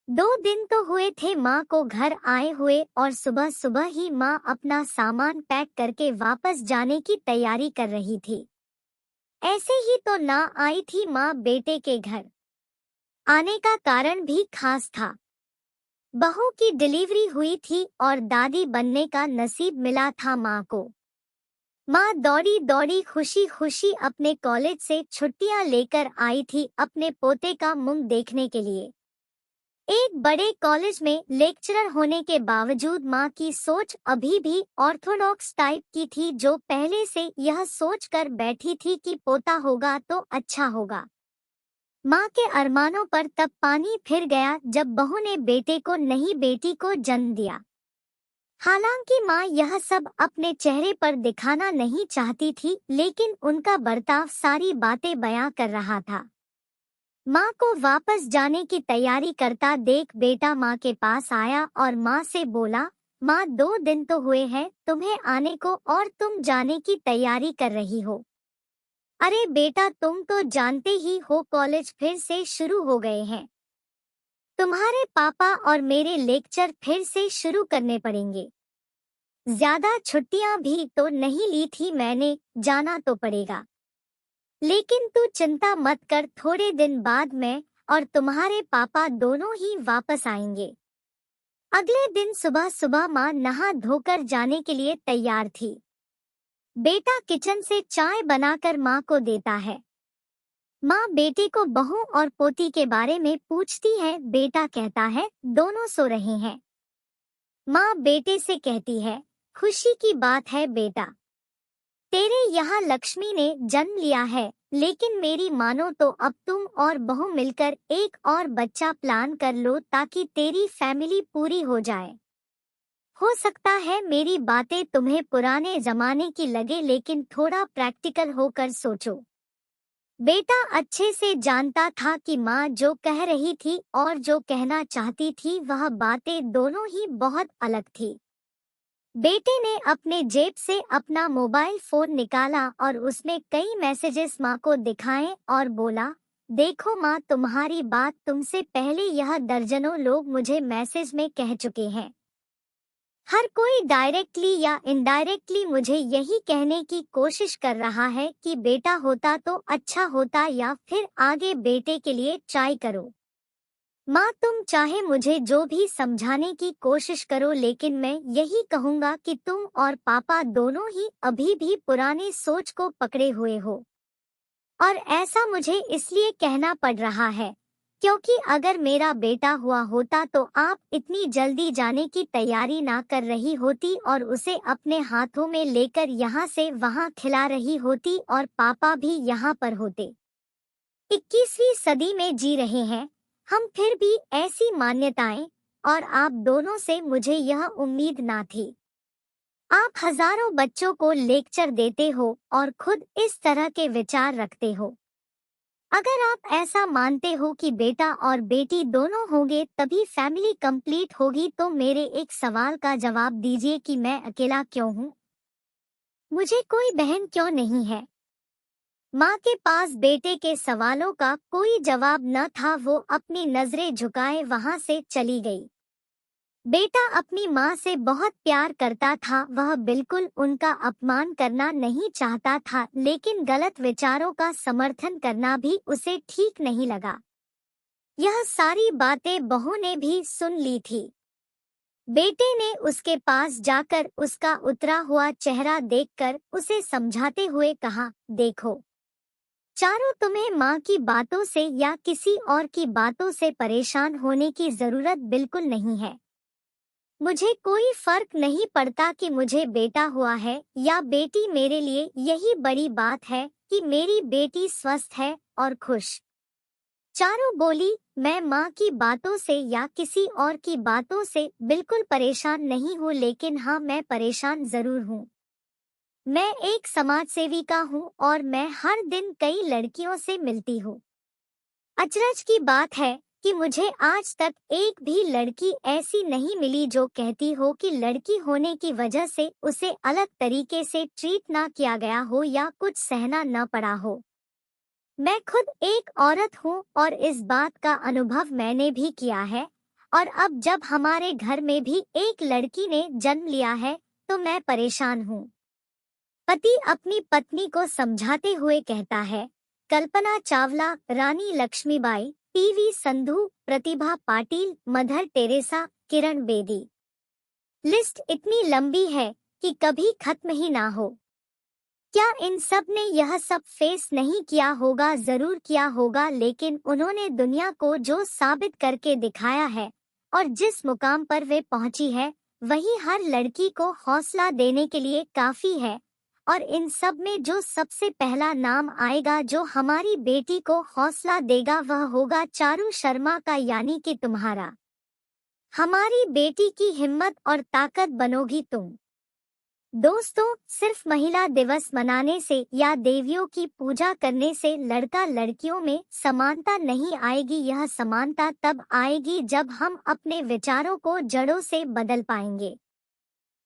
2 दिन तो हुए थे माँ को घर आए हुए और सुबह सुबह ही माँ अपना सामान पैक करके वापस जाने की तैयारी कर रही थी। ऐसे ही तो ना आई थी माँ बेटे के घर। आने का कारण भी खास था। बहू की डिलीवरी हुई थी और दादी बनने का नसीब मिला था माँ को। माँ दौड़ी दौड़ी खुशी खुशी अपने कॉलेज से छुट्टियां लेकर आई थी अपने पोते का मुंह देखने के लिए। एक बड़े कॉलेज में लेक्चरर होने के बावजूद माँ की सोच अभी भी ऑर्थोडॉक्स टाइप की थी, जो पहले से यह सोच कर बैठी थी कि पोता होगा तो अच्छा होगा। माँ के अरमानों पर तब पानी फिर गया जब बहू ने बेटे को नहीं बेटी को जन्म दिया। हालांकि माँ यह सब अपने चेहरे पर दिखाना नहीं चाहती थी, लेकिन उनका बर्ताव सारी बातें बयां कर रहा था। माँ को वापस जाने की तैयारी करता देख बेटा माँ के पास आया और माँ से बोला, माँ 2 दिन तो हुए हैं तुम्हें आने को और तुम जाने की तैयारी कर रही हो। अरे बेटा, तुम तो जानते ही हो कॉलेज फिर से शुरू हो गए हैं। तुम्हारे पापा और मेरे लेक्चर फिर से शुरू करने पड़ेंगे। ज्यादा छुट्टियां भी तो नहीं ली थी मैंने, जाना तो पड़ेगा। लेकिन तू चिंता मत कर, थोड़े दिन बाद मैं और तुम्हारे पापा दोनों ही वापस आएंगे। अगले दिन सुबह सुबह माँ नहा धोकर जाने के लिए तैयार थी। बेटा किचन से चाय बनाकर माँ को देता है। माँ बेटे को बहू और पोती के बारे में पूछती है। बेटा कहता है दोनों सो रहे हैं। माँ बेटे से कहती है, खुशी की बात है बेटा, तेरे यहाँ लक्ष्मी ने जन्म लिया है, लेकिन मेरी मानो तो अब तुम और बहू मिलकर एक और बच्चा प्लान कर लो ताकि तेरी फैमिली पूरी हो जाए। हो सकता है मेरी बातें तुम्हें पुराने जमाने की लगे, लेकिन थोड़ा प्रैक्टिकल होकर सोचो। बेटा अच्छे से जानता था कि माँ जो कह रही थी और जो कहना चाहती थी वह बातें दोनों ही बहुत अलग थी। बेटे ने अपने जेब से अपना मोबाइल फोन निकाला और उसमें कई मैसेजेस माँ को दिखाए और बोला, देखो माँ, तुम्हारी बात तुमसे पहले यह दर्जनों लोग मुझे मैसेज में कह चुके हैं। हर कोई डायरेक्टली या इनडायरेक्टली मुझे यही कहने की कोशिश कर रहा है कि बेटा होता तो अच्छा होता, या फिर आगे बेटे के लिए ट्राई करो। माँ, तुम चाहे मुझे जो भी समझाने की कोशिश करो, लेकिन मैं यही कहूँगा कि तुम और पापा दोनों ही अभी भी पुरानी सोच को पकड़े हुए हो। और ऐसा मुझे इसलिए कहना पड़ रहा है क्योंकि अगर मेरा बेटा हुआ होता तो आप इतनी जल्दी जाने की तैयारी ना कर रही होती और उसे अपने हाथों में लेकर यहाँ से वहाँ खिला रही होती और पापा भी यहाँ पर होते। 21वीं सदी में जी रहे हैं हम, फिर भी ऐसी मान्यताएं, और आप दोनों से मुझे यह उम्मीद ना थी। आप हजारों बच्चों को लेक्चर देते हो और खुद इस तरह के विचार रखते हो। अगर आप ऐसा मानते हो कि बेटा और बेटी दोनों होंगे तभी फैमिली कंप्लीट होगी, तो मेरे एक सवाल का जवाब दीजिए कि मैं अकेला क्यों हूँ? मुझे कोई बहन क्यों नहीं है? माँ के पास बेटे के सवालों का कोई जवाब न था। वो अपनी नजरें झुकाए वहां से चली गई। बेटा अपनी माँ से बहुत प्यार करता था, वह बिल्कुल उनका अपमान करना नहीं चाहता था, लेकिन गलत विचारों का समर्थन करना भी उसे ठीक नहीं लगा। यह सारी बातें बहू ने भी सुन ली थी। बेटे ने उसके पास जाकर उसका उतरा हुआ चेहरा देखकर उसे समझाते हुए कहा, देखो चारों, तुम्हें माँ की बातों से या किसी और की बातों से परेशान होने की जरूरत बिल्कुल नहीं है। मुझे कोई फर्क नहीं पड़ता कि मुझे बेटा हुआ है या बेटी, मेरे लिए यही बड़ी बात है कि मेरी बेटी स्वस्थ है और खुश। चारों बोली, मैं माँ की बातों से या किसी और की बातों से बिल्कुल परेशान नहीं हूँ, लेकिन हाँ, मैं परेशान जरूर हूँ। मैं एक समाज सेविका हूँ और मैं हर दिन कई लड़कियों से मिलती हूँ। अचरज की बात है कि मुझे आज तक एक भी लड़की ऐसी नहीं मिली जो कहती हो कि लड़की होने की वजह से उसे अलग तरीके से ट्रीट ना किया गया हो या कुछ सहना न पड़ा हो। मैं खुद एक औरत हूँ और इस बात का अनुभव मैंने भी किया है। और अब जब हमारे घर में भी एक लड़की ने जन्म लिया है तो मैं परेशान हूँ। पति अपनी पत्नी को समझाते हुए कहता है। कल्पना चावला, रानी Lakshmibai, PV Sandhu, Pratibha Patil, mother Teresa, Kiran Bedi. List इतनी लंबी है कि कभी खत्म ही ना हो। क्या इन सब ने यह सब फेस नहीं किया होगा? जरूर किया होगा, लेकिन उन्होंने दुनिया को जो साबित करके दिखाया है और जिस मुकाम पर वे पहुंची है, वही हर लड़की को हौसला देने के लिए काफी है। और इन सब में जो सबसे पहला नाम आएगा जो हमारी बेटी को हौसला देगा, वह होगा चारू शर्मा का, यानी कि तुम्हारा। हमारी बेटी की हिम्मत और ताकत बनोगी तुम। दोस्तों, सिर्फ महिला दिवस मनाने से या देवियों की पूजा करने से लड़का लड़कियों में समानता नहीं आएगी। यह समानता तब आएगी जब हम अपने विचारों को जड़ों से बदल पाएंगे।